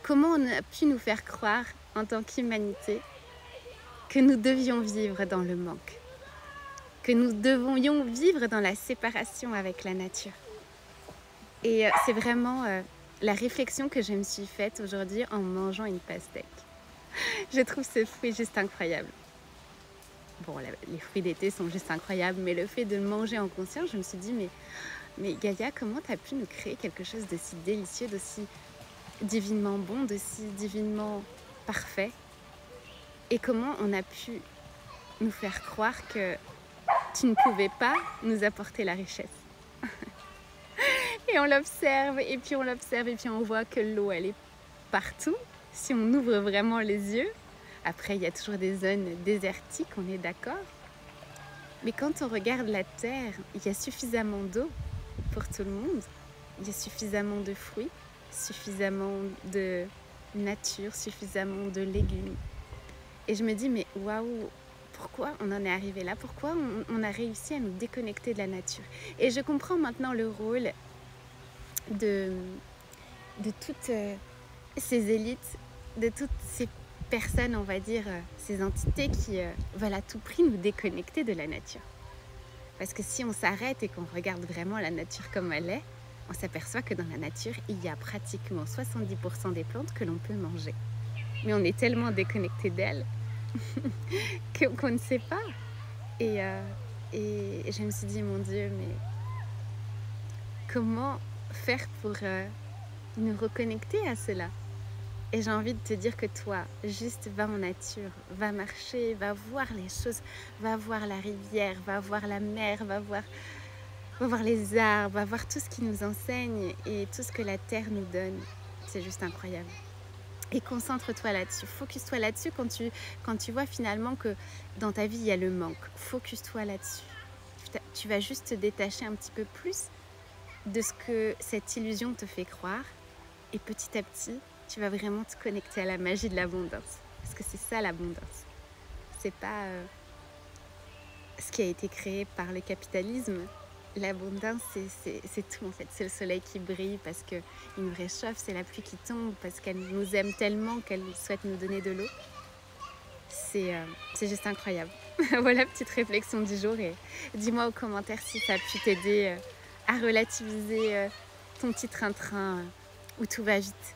comment on a pu nous faire croire en tant qu'humanité que nous devions vivre dans le manque, que nous devions vivre dans la séparation avec la nature. Et c'est vraiment la réflexion que je me suis faite aujourd'hui en mangeant une pastèque. Je trouve ce fruit juste incroyable. Bon, les fruits d'été sont juste incroyables, mais le fait de le manger en conscience, je me suis dit, mais Gaïa, comment tu as pu nous créer quelque chose d'aussi délicieux, d'aussi divinement bon, d'aussi divinement parfait? Et comment on a pu nous faire croire que tu ne pouvais pas nous apporter la richesse? Et on l'observe, et puis on l'observe, et puis on voit que l'eau, elle est partout, si on ouvre vraiment les yeux. Après, il y a toujours des zones désertiques, on est d'accord. Mais quand on regarde la terre, il y a suffisamment d'eau pour tout le monde. Il y a suffisamment de fruits, suffisamment de nature, suffisamment de légumes. Et je me dis, mais waouh, pourquoi on en est arrivé là? Pourquoi on a réussi à nous déconnecter de la nature? Et je comprends maintenant le rôle de toutes ces élites, de toutes ces personnes, on va dire, ces entités qui veulent à tout prix nous déconnecter de la nature. Parce que si on s'arrête et qu'on regarde vraiment la nature comme elle est, on s'aperçoit que dans la nature, il y a pratiquement 70% des plantes que l'on peut manger. Mais on est tellement déconnecté d'elles qu'on ne sait pas. Et je me suis dit, mon Dieu, mais comment faire pour nous reconnecter à cela? Et j'ai envie de te dire que toi, juste va en nature, va marcher, va voir les choses, va voir la rivière, va voir la mer, va voir les arbres, va voir tout ce qui nous enseigne et tout ce que la terre nous donne. C'est juste incroyable. Et concentre-toi là-dessus, focus-toi là-dessus quand tu vois finalement que dans ta vie, il y a le manque. Focus-toi là-dessus. Tu vas juste te détacher un petit peu plus de ce que cette illusion te fait croire. Et petit à petit, tu vas vraiment te connecter à la magie de l'abondance. Parce que c'est ça l'abondance. C'est pas ce qui a été créé par le capitalisme. L'abondance, c'est tout en fait. C'est le soleil qui brille parce qu'il nous réchauffe, c'est la pluie qui tombe parce qu'elle nous aime tellement qu'elle souhaite nous donner de l'eau. C'est juste incroyable. Voilà, petite réflexion du jour. Et dis-moi aux commentaires si ça a pu t'aider à relativiser ton petit train-train où tout va vite.